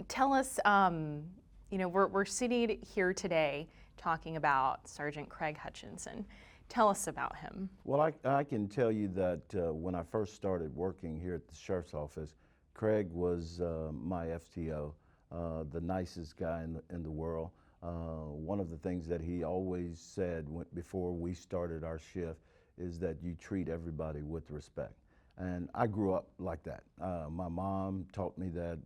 Tell us, we're sitting here today talking about Sergeant Craig Hutchinson. Tell us about him. Well, I can tell you that when I first started working here at the Sheriff's Office, Craig was my FTO, the nicest guy in the world. One of the things that he always said before we started our shift is that you treat everybody with respect. And I grew up like that. My mom taught me that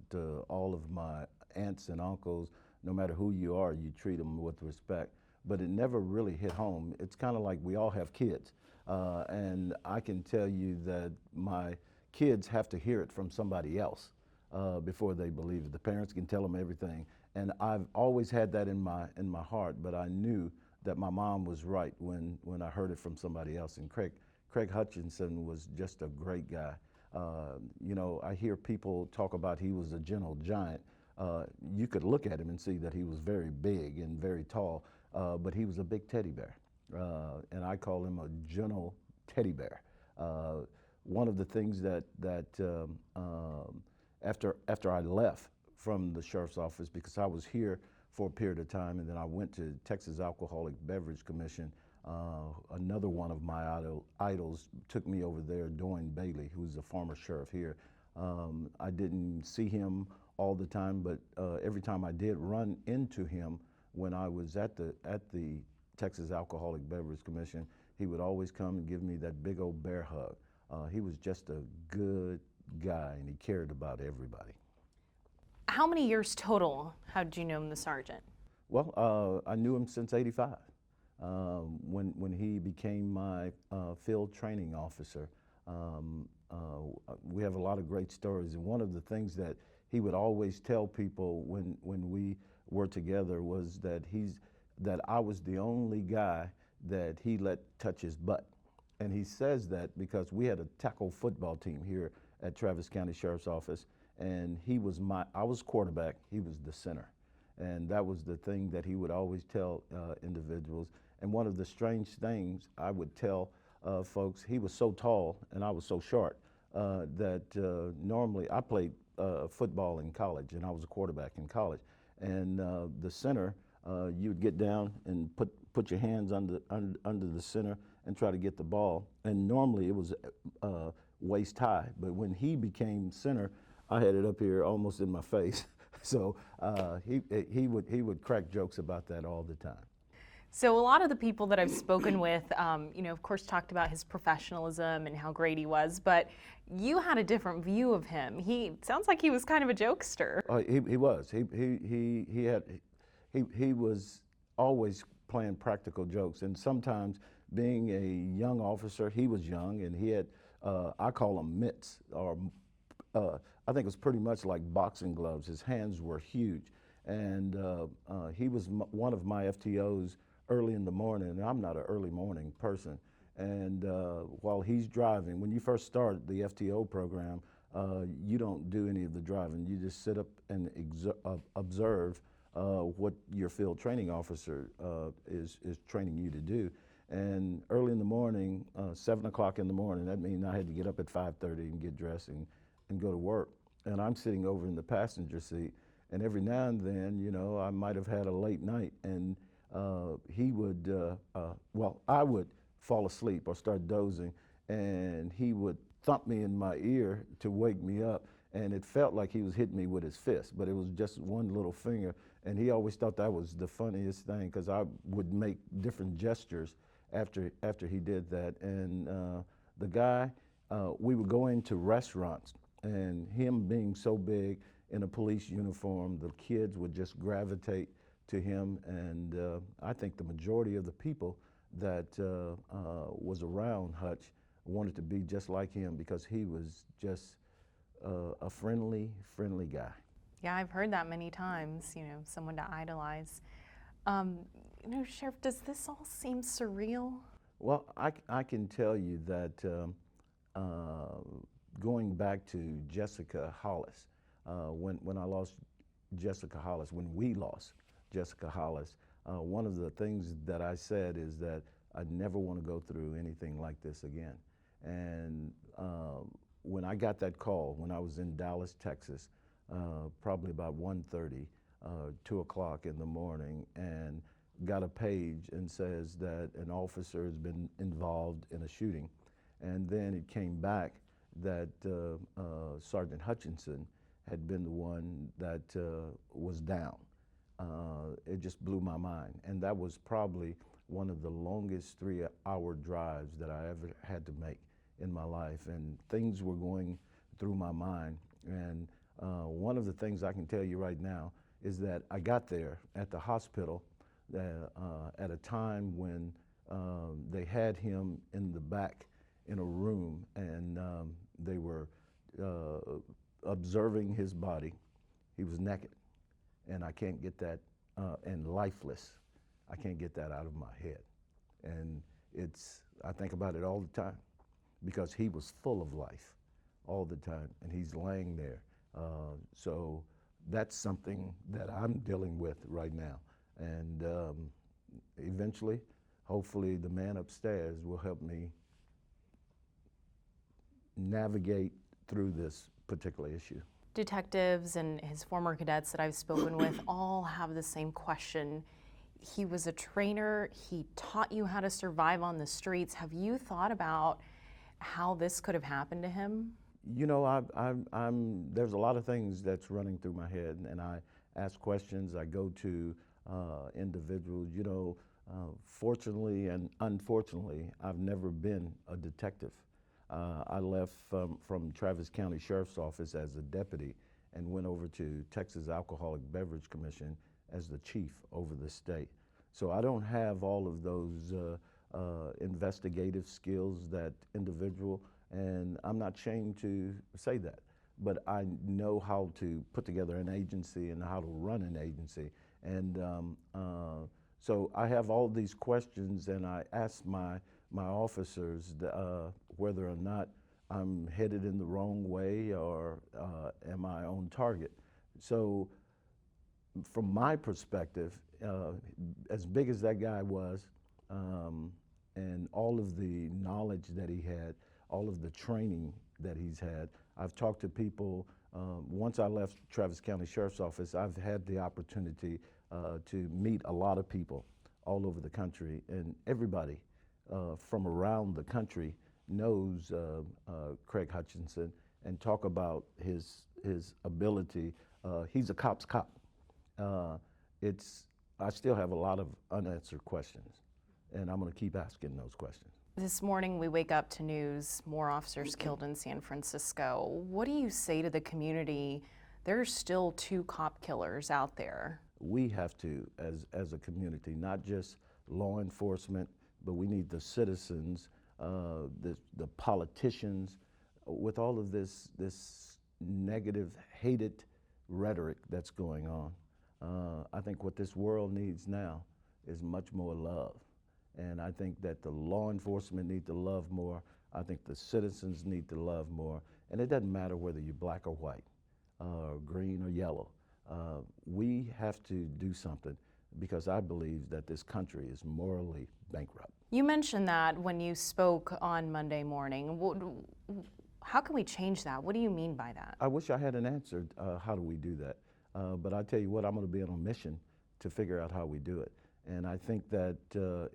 all of my aunts and uncles, no matter who you are, you treat them with respect. But it never really hit home. It's kind of like we all have kids. And I can tell you that my kids have to hear it from somebody else before they believe it. The parents can tell them everything. And I've always had that in my heart, but I knew that my mom was right when I heard it from somebody else. And Craig Hutchinson was just a great guy. I hear people talk about he was a gentle giant. You could look at him and see that he was very big and very tall, but he was a big teddy bear. And I call him a gentle teddy bear. One of the things that after I left from the Sheriff's Office, because I was here for a period of time, and then I went to Texas Alcoholic Beverage Commission. Another one of my idols took me over there, Doyne Bailey, who's a former sheriff here. I didn't see him all the time, but every time I did run into him when I was at the Texas Alcoholic Beverage Commission, he would always come and give me that big old bear hug. He was just a good guy, and he cared about everybody. How many years total had you known the sergeant? Well, I knew him since '85. When he became my field training officer. We have a lot of great stories, and one of the things that he would always tell people when we were together was that I was the only guy that he let touch his butt. And he says that because we had a tackle football team here at Travis County Sheriff's Office, and I was quarterback, he was the center. And that was the thing that he would always tell individuals. And one of the strange things I would tell folks, he was so tall and I was so short that normally I played football in college, and I was a quarterback in college. And the center, you'd get down and put your hands under the center and try to get the ball. And normally it was waist high, but when he became center, I had it up here almost in my face. So he would crack jokes about that all the time. So a lot of the people that I've spoken with, of course, talked about his professionalism and how great he was, but you had a different view of him. He sounds like he was kind of a jokester. He was. He was always playing practical jokes, and sometimes being a young officer, he was young, and he had I call them mitts, or I think it was pretty much like boxing gloves. His hands were huge, and he was one of my FTOs early in the morning, and I'm not an early morning person. And while he's driving, when you first start the FTO program, you don't do any of the driving. You just sit up and observe what your field training officer is training you to do. And early in the morning, 7 o'clock in the morning, that means I had to get up at 5:30 and get dressed and go to work. And I'm sitting over in the passenger seat, and every now and then, I might have had a late night, and he would, I would fall asleep or start dozing, and he would thump me in my ear to wake me up, and it felt like he was hitting me with his fist, but it was just one little finger, and he always thought that was the funniest thing, because I would make different gestures after he did that. And the guy, we would go into restaurants, and him being so big in a police uniform, the kids would just gravitate to him. And I think the majority of the people that was around Hutch wanted to be just like him, because he was just a friendly guy. Yeah, I've heard that many times, someone to idolize. Sheriff, does this all seem surreal? Well, I can tell you that going back to Jessica Hollis, when I lost Jessica Hollis, when we lost Jessica Hollis, one of the things that I said is that I never want to go through anything like this again. And when I got that call, when I was in Dallas, Texas, probably about 1:30, 2 o'clock in the morning, and got a page and says that an officer has been involved in a shooting. And then it came back that Sgt Hutchinson had been the one that was down. It just blew my mind. And that was probably one of the longest 3-hour drives that I ever had to make in my life. And things were going through my mind. And one of the things I can tell you right now is that I got there at the hospital at a time when they had him in the back in a room, and they were observing his body. He was naked, and I can't get that, and lifeless. I can't get that out of my head. And I think about it all the time, because he was full of life all the time, and he's laying there. So that's something that I'm dealing with right now. And eventually, hopefully, the man upstairs will help me navigate through this particular issue. Detectives and his former cadets that I've spoken with all have the same question. He was a trainer. He taught you how to survive on the streets. Have you thought about how this could have happened to him? You know, there's a lot of things that's running through my head, and I ask questions. I go to individuals. You know, fortunately and unfortunately, I've never been a detective. I left from Travis County Sheriff's Office as a deputy and went over to Texas Alcoholic Beverage Commission as the chief over the state. So I don't have all of those investigative skills that individual, and I'm not ashamed to say that. But I know how to put together an agency and how to run an agency. And so I have all these questions, and I ask my officers whether or not I'm headed in the wrong way or am I on target. So from my perspective, as big as that guy was, and all of the knowledge that he had, all of the training that he's had, I've talked to people. Once I left Travis County Sheriff's Office, I've had the opportunity to meet a lot of people all over the country, and everybody from around the country knows Craig Hutchinson and talk about his ability. He's a cop's cop. I still have a lot of unanswered questions, and I'm going to keep asking those questions. This morning we wake up to news, more officers killed in San Francisco. What do you say to the community? There's still 2 cop killers out there. We have to, as a community, not just law enforcement, but we need the citizens, the politicians, with all of this negative, hated rhetoric that's going on. I think what this world needs now is much more love. And I think that the law enforcement need to love more. I think the citizens need to love more. And it doesn't matter whether you're black or white, green or yellow. We have to do something, because I believe that this country is morally bankrupt. You mentioned that when you spoke on Monday morning. How can we change that? What do you mean by that? I wish I had an answer. How do we do that? But I tell you what, I'm going to be on a mission to figure out how we do it. And I think that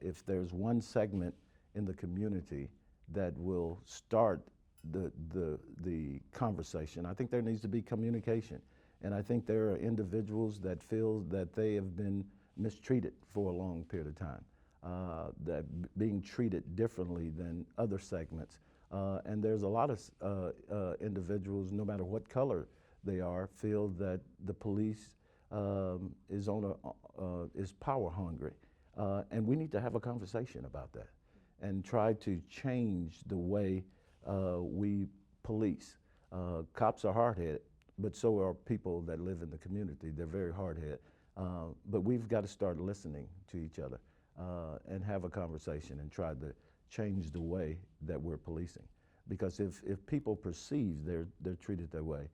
if there's one segment in the community that will start the conversation, I think there needs to be communication. And I think there are individuals that feel that they have been mistreated for a long period of time, that being treated differently than other segments. And there's a lot of individuals, no matter what color they are, feel that the police is power hungry. And we need to have a conversation about that and try to change the way we police. Cops are hard-headed, but so are people that live in the community. They're very hard-headed. But we've got to start listening to each other and have a conversation and try to change the way that we're policing. Because if people perceive they're treated that way,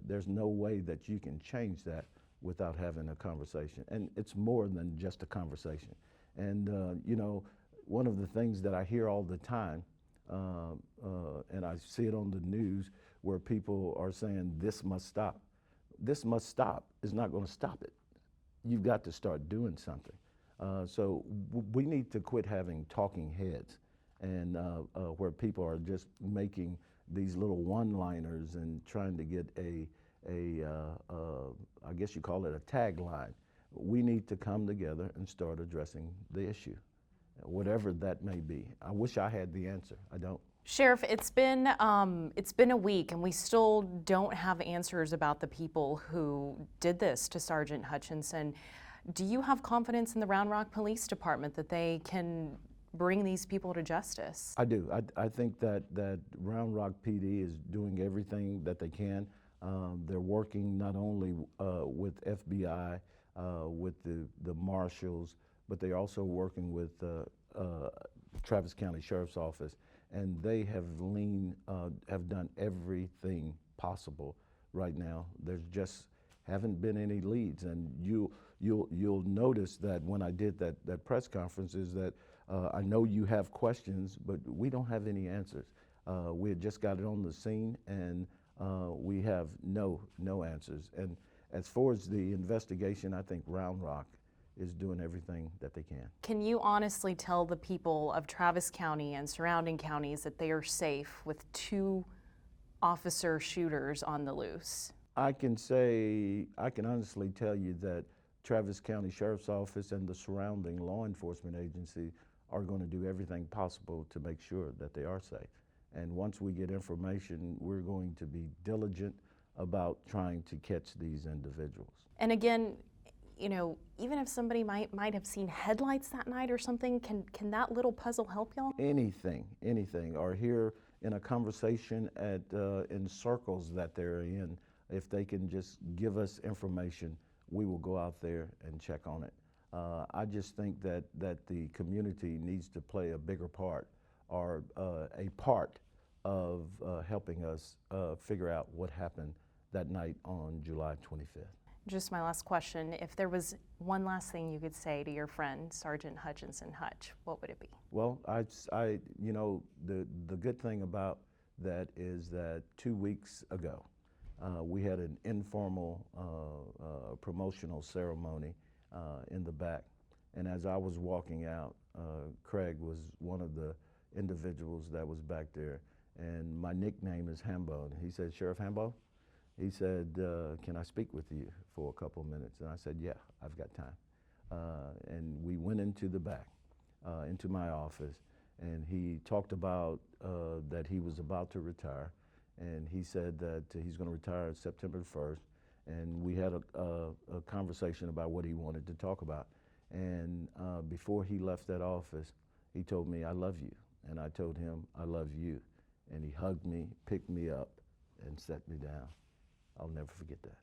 there's no way that you can change that without having a conversation. And it's more than just a conversation. And you know, one of the things that I hear all the time, and I see it on the news, where people are saying this must stop. this must stop is not going to stop it. You've got to start doing something. So we need to quit having talking heads and where people are just making these little one-liners and trying to get I guess you call it a tagline. We need to come together and start addressing the issue, whatever that may be. I wish I had the answer. I don't. Sheriff, it's been a week, and we still don't have answers about the people who did this to Sgt Hutchinson. Do you have confidence in the Round Rock Police Department that they can bring these people to justice? I do. I think that Round Rock PD is doing everything that they can. They're working not only with FBI, with the marshals, but they're also working with Travis County Sheriff's Office, and they have done everything possible right now. There's just haven't been any leads, and you'll notice that when I did that press conference is that I know you have questions, but we don't have any answers. We had just got it on the scene, and we have no answers. And as far as the investigation, I think Round Rock is doing everything that they can. Can you honestly tell the people of Travis County and surrounding counties that they are safe with 2 officer shooters on the loose? I can honestly tell you that Travis County Sheriff's Office and the surrounding law enforcement agency are going to do everything possible to make sure that they are safe. And once we get information, we're going to be diligent about trying to catch these individuals. And again, you know, even if somebody might have seen headlights that night or something, can that little puzzle help y'all? Anything, or hear in a conversation in circles that they're in, if they can just give us information, we will go out there and check on it. I just think that the community needs to play a bigger part, or a part of helping us figure out what happened that night on July 25th. Just my last question, if there was one last thing you could say to your friend, Sgt Hutchinson Hutch, what would it be? Well, you know, the good thing about that is that 2 weeks ago, we had an informal promotional ceremony in the back. And as I was walking out, Craig was one of the individuals that was back there. And my nickname is Hambo. And he said, "Sheriff Hambo?" He said, "Can I speak with you for a couple of minutes?" And I said, "Yeah, I've got time." And we went into the back, into my office, and he talked about that he was about to retire. And he said that he's going to retire September 1st. And we had a conversation about what he wanted to talk about. And before he left that office, he told me, "I love you." And I told him, "I love you." And he hugged me, picked me up, and set me down. I'll never forget that.